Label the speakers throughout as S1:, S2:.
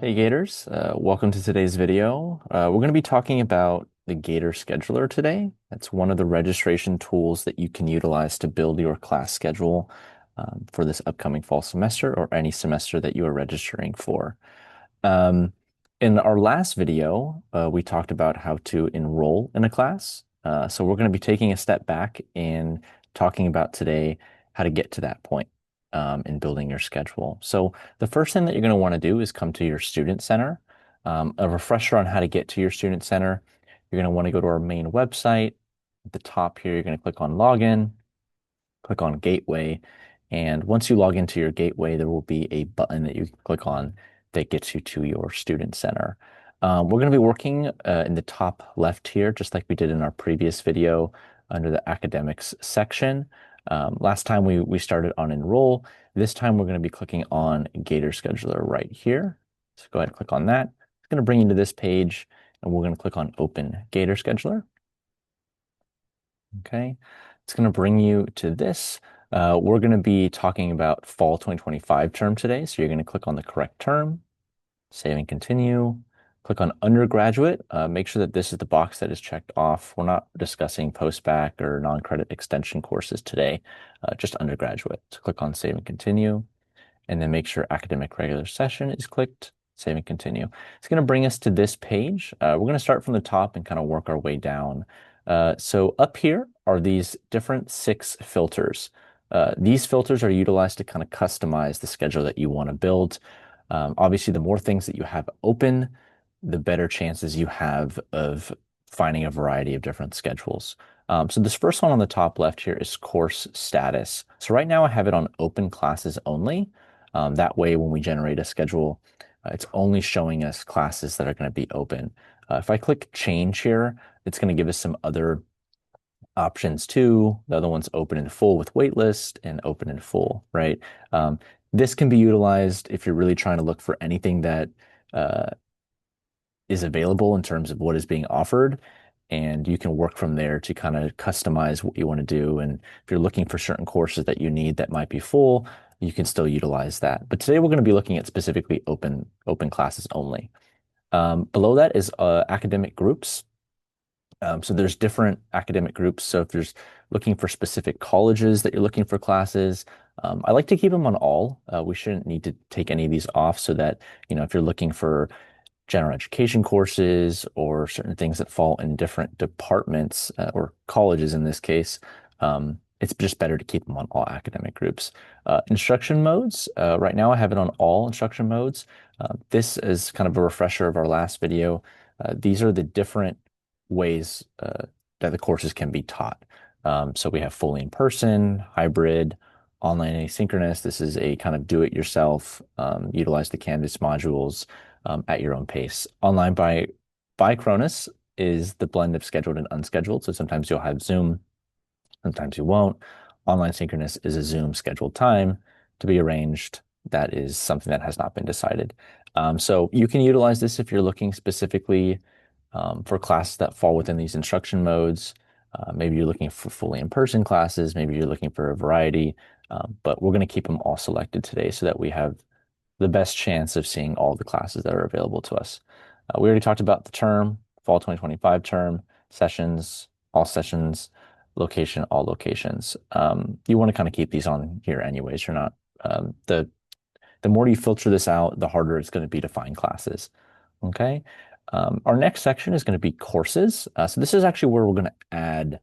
S1: Hey Gators, welcome to today's video. We're going to be talking about the Gator Scheduler today. That's one of the registration tools that you can utilize to build your class schedule for this upcoming fall semester or any semester that you are registering for. Um, in our last video, we talked about how to enroll in a class. So we're going to be taking a step back and talking about today how to get to that point in building your schedule. So the first thing that you're going to want to do is come to your student center. A refresher on how to get to your student center. You're going to want to go to our main website. At the top here, you're going to click on Login, click on Gateway, and once you log into your gateway, there will be a button that you can click on that gets you to your student center. We're going to be working in the top left here, just like we did in our previous video under the academics section. Last time we started on enroll. This time we're going to be clicking on Gator Scheduler right here. So go ahead and click on that. It's going to bring you to this page, and we're going to click on Open Gator Scheduler. Okay, it's going to bring you to this. We're going to be talking about fall 2025 term today. So you're going to click on the correct term, save and continue. Click on undergraduate. Make sure that this is the box that is checked off. We're not discussing post-bac or non-credit extension courses today, just undergraduate. So click on save and continue, and then make sure academic regular session is clicked, save and continue. It's going to bring us to this page. We're going to start from the top and kind of work our way down. So up here are these different 6 filters. These filters are utilized to kind of customize the schedule that you want to build. Obviously, the more things that you have open, the better chances you have of finding a variety of different schedules. So this first one on the top left here is course status. So right now I have it on open classes only. That way, when we generate a schedule, it's only showing us classes that are going to be open. If I click change here, it's going to give us some other options too. The other one's open in full with waitlist and open in full, right? This can be utilized if you're really trying to look for anything that uh, is available in terms of what is being offered. And you can work from there to kind of customize what you want to do. And if you're looking for certain courses that you need that might be full, you can still utilize that. But today we're going to be looking at specifically open classes only. Below that is academic groups. So there's different academic groups. So if there's looking for specific colleges that you're looking for classes, I like to keep them on all. We shouldn't need to take any of these off so that, if you're looking for general education courses or certain things that fall in different departments or colleges in this case, it's just better to keep them on all academic groups. Instruction modes, right now I have it on all instruction modes. This is kind of a refresher of our last video. These are the different ways that the courses can be taught. So we have fully in person, hybrid, online asynchronous. This is a kind of do-it-yourself, utilize the Canvas modules at your own pace. Online by Cronus is the blend of scheduled and unscheduled. So sometimes you'll have Zoom, sometimes you won't. Online synchronous is a Zoom scheduled time to be arranged. That is something that has not been decided. So you can utilize this if you're looking specifically for classes that fall within these instruction modes. Maybe you're looking for fully in-person classes. Maybe you're looking for a variety. But we're going to keep them all selected today so that we have the best chance of seeing all the classes that are available to us. We already talked about the term, fall 2025 term, sessions, all sessions, location, all locations. You want to kind of keep these on here anyways. You're not, the more you filter this out, the harder it's going to be to find classes. Okay. Our next section is going to be courses. So this is actually where we're going to add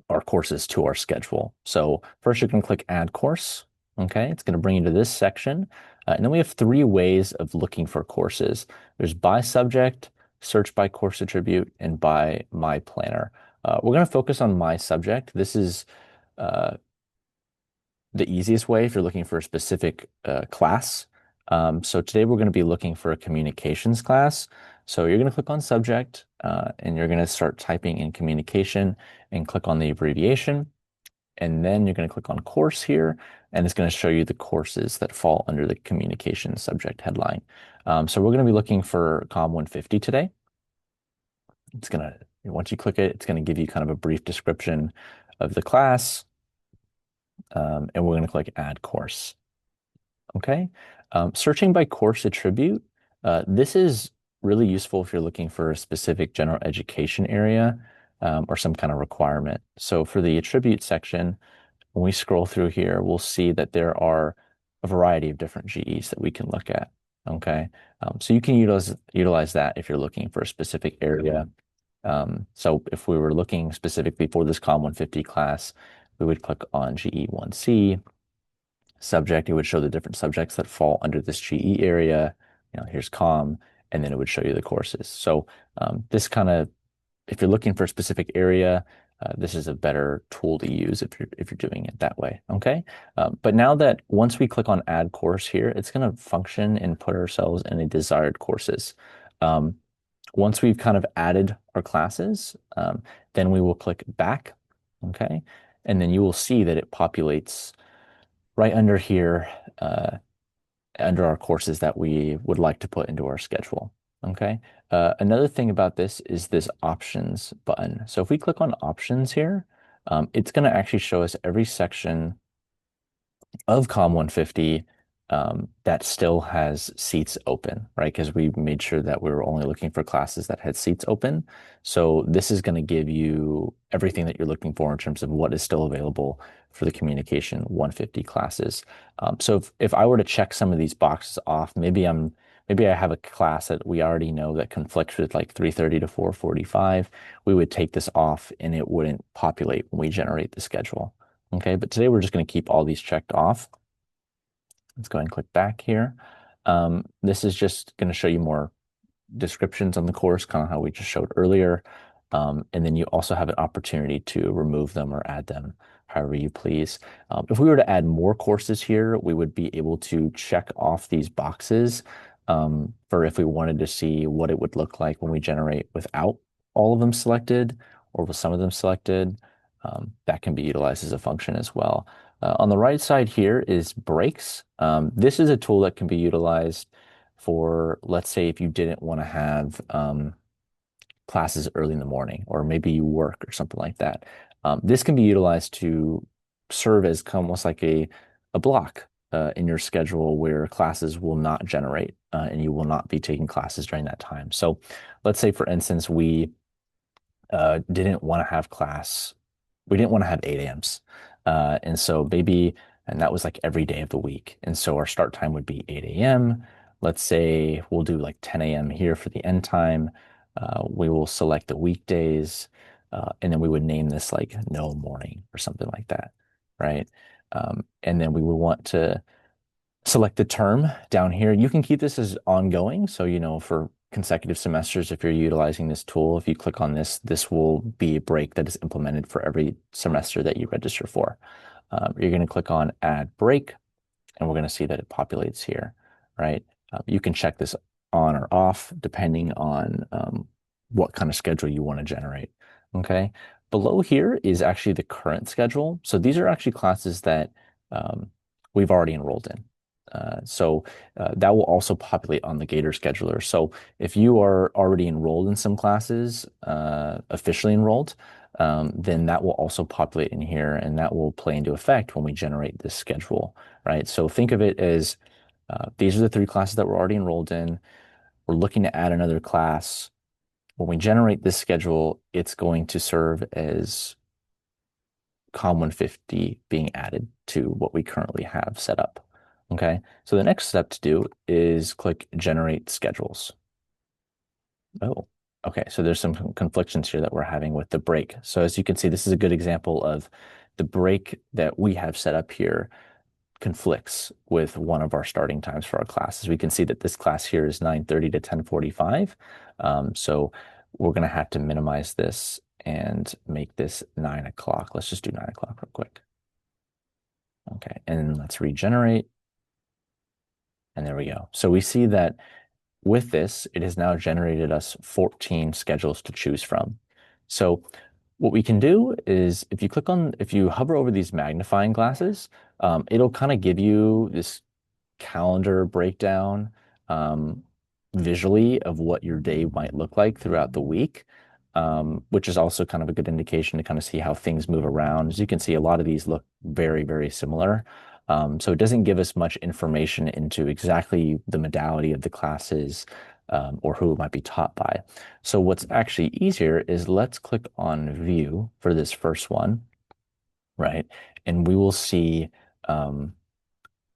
S1: our courses to our schedule. So first you're going to click add course. Okay, it's going to bring you to this section. And then we have 3 ways of looking for courses. There's by subject, search by course attribute, and by my planner. We're going to focus on my subject. This is uh, the easiest way if you're looking for a specific class. So today we're going to be looking for a communications class. So you're going to click on subject and you're going to start typing in communication and click on the abbreviation. And then you're going to click on course here, and it's going to show you the courses that fall under the communication subject headline. So we're going to be looking for COM 150 today. It's going to, once you click it, it's going to give you kind of a brief description of the class. And we're going to click add course. Okay. Searching by course attribute. This is really useful if you're looking for a specific general education area or some kind of requirement. So for the attribute section, when we scroll through here, we'll see that there are a variety of different GEs that we can look at. Okay, so you can utilize that if you're looking for a specific area. So if we were looking specifically for this COM 150 class, we would click on GE 1C subject. It would show the different subjects that fall under this GE area. Here's COM, and then it would show you the courses. So this kind of, if you're looking for a specific area, this is a better tool to use if you're doing it that way. Okay. But now that once we click on Add Course here, it's going to function and put ourselves in a desired courses. Once we've kind of added our classes, then we will click back. Okay. And then you will see that it populates right under here, under our courses that we would like to put into our schedule. Okay. Another thing about this is this options button. So if we click on options here, it's going to actually show us every section of COM 150 that still has seats open, right? Because we made sure that we were only looking for classes that had seats open. So this is going to give you everything that you're looking for in terms of what is still available for the Communication 150 classes. So if I were to check some of these boxes off, maybe I have a class that we already know that conflicts with like 3:30 to 4:45, we would take this off and it wouldn't populate when we generate the schedule. Okay, but today we're just going to keep all these checked off. Let's go ahead and click back here. This is just going to show you more descriptions on the course, kind of how we just showed earlier. And then you also have an opportunity to remove them or add them however you please. If we were to add more courses here, we would be able to check off these boxes for if we wanted to see what it would look like when we generate without all of them selected or with some of them selected. That can be utilized as a function as well. On the right side here is breaks. This is a tool that can be utilized for, let's say, if you didn't want to have classes early in the morning, or maybe you work or something like that. This can be utilized to serve as almost like a block in your schedule where classes will not generate and you will not be taking classes during that time. So let's say, for instance, we didn't want to have class. We didn't want to have 8 a.m.s. And that was like every day of the week. And so our start time would be 8 a.m. Let's say we'll do like 10 a.m. here for the end time. We will select the weekdays, and then we would name this like no morning or something like that, right? And then we would want to select the term down here. You can keep this as ongoing. So, for consecutive semesters, if you're utilizing this tool, if you click on this, this will be a break that is implemented for every semester that you register for. You're going to click on Add Break, and we're going to see that it populates here, right? You can check this on or off depending on what kind of schedule you want to generate, okay? Below here is actually the current schedule. So these are actually classes that we've already enrolled in. So that will also populate on the Gator Scheduler. So if you are already enrolled in some classes, officially enrolled, then that will also populate in here, and that will play into effect when we generate this schedule, right? So think of it as these are the 3 classes that we're already enrolled in. We're looking to add another class. When we generate this schedule, it's going to serve as COM 150 being added to what we currently have set up. Okay, so the next step to do is click Generate Schedules. Oh, okay, so there's some conflictions here that we're having with the break. So as you can see, this is a good example of the break that we have set up here conflicts with one of our starting times for our classes. We can see that this class here is 9:30 to 10:45. So we're going to have to minimize this and make this 9 o'clock. Let's just do 9 o'clock real quick. Okay, and let's regenerate. And there we go. So we see that with this, it has now generated us 14 schedules to choose from. So what we can do is if you hover over these magnifying glasses, it'll kind of give you this calendar breakdown visually of what your day might look like throughout the week, which is also kind of a good indication to kind of see how things move around. As you can see, a lot of these look very, very similar. So it doesn't give us much information into exactly the modality of the classes or who it might be taught by. So what's actually easier is let's click on View for this first one, right? And we will see a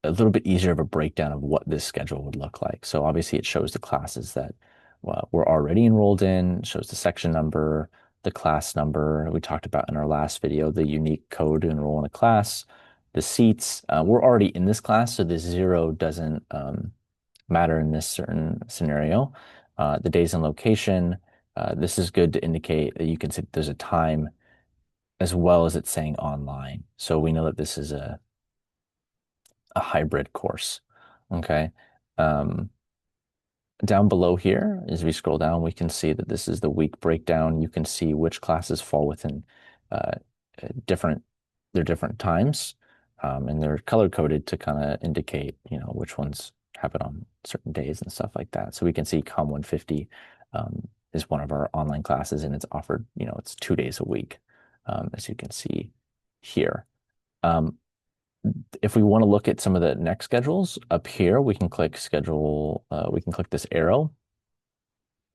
S1: little bit easier of a breakdown of what this schedule would look like. So obviously it shows the classes that we're already enrolled in, shows the section number, the class number. We talked about in our last video, the unique code to enroll in a class, the seats. We're already in this class, so this zero doesn't matter in this certain scenario. The days and location. This is good to indicate that you can see there's a time as well as it's saying online. So we know that this is a hybrid course. Okay. Um, Down below here, as we scroll down, we can see that this is the week breakdown. You can see which classes fall within uh, different their different times, and they're color coded to kind of indicate, which ones happen on certain days and stuff like that. So we can see Com 150 is one of our online classes, and it's offered, it's 2 days a week, as you can see here. Um, if we want to look at some of the next schedules up here, we can click schedule, we can click this arrow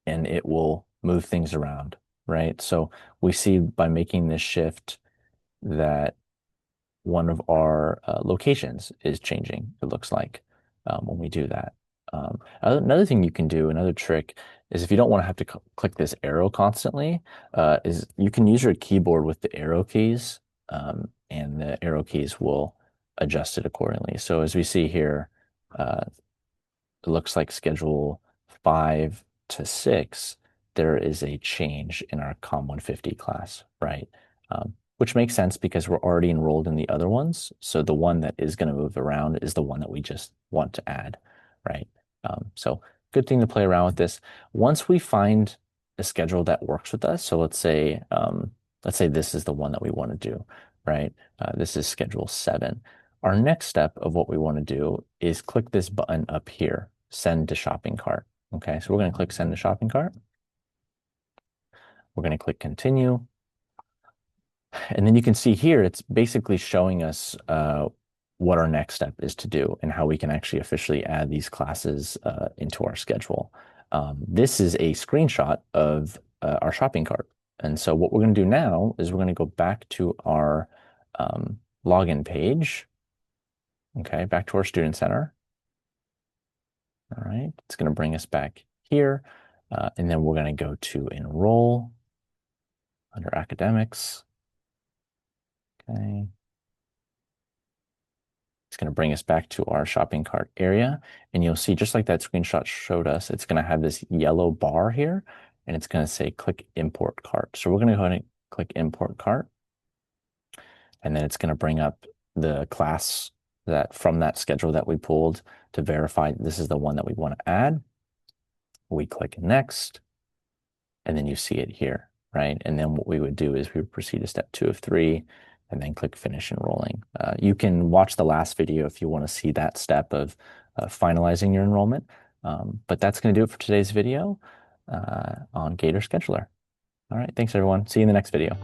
S1: and it will move things around, right? So we see by making this shift that one of our locations is changing, it looks like, when we do that. Another thing you can do, another trick, is if you don't want to have to click this arrow constantly, is you can use your keyboard with the arrow keys, and the arrow keys will adjust it accordingly. So as we see here, uh, it looks like schedule 5 to 6, there is a change in our COM 150 class, right? Which makes sense because we're already enrolled in the other ones. So the one that is going to move around is the one that we just want to add, right? So good thing to play around with this. Once we find a schedule that works with us, so let's say this is the one that we want to do, right? This is schedule 7. Our next step of what we want to do is click this button up here, send to shopping cart. Okay, so we're going to click send to shopping cart. We're going to click continue. And then you can see here, it's basically showing us what our next step is to do and how we can actually officially add these classes into our schedule. This is a screenshot of our shopping cart. And so what we're going to do now is we're going to go back to our login page. Okay, back to our Student Center. All right, it's going to bring us back here. And then we're going to go to Enroll under Academics. Okay. It's going to bring us back to our shopping cart area. And you'll see, just like that screenshot showed us, it's going to have this yellow bar here, and it's going to say click Import Cart. So we're going to go ahead and click Import Cart. And then it's going to bring up the class that from that schedule that we pulled to verify this is the one that we want to add. We click Next, and then you see it here, right? And then what we would do is we would proceed to step 2 of 3 and then click Finish Enrolling. You can watch the last video if you want to see that step of finalizing your enrollment. But that's going to do it for today's video on Gator Scheduler. All right, thanks everyone. See you in the next video.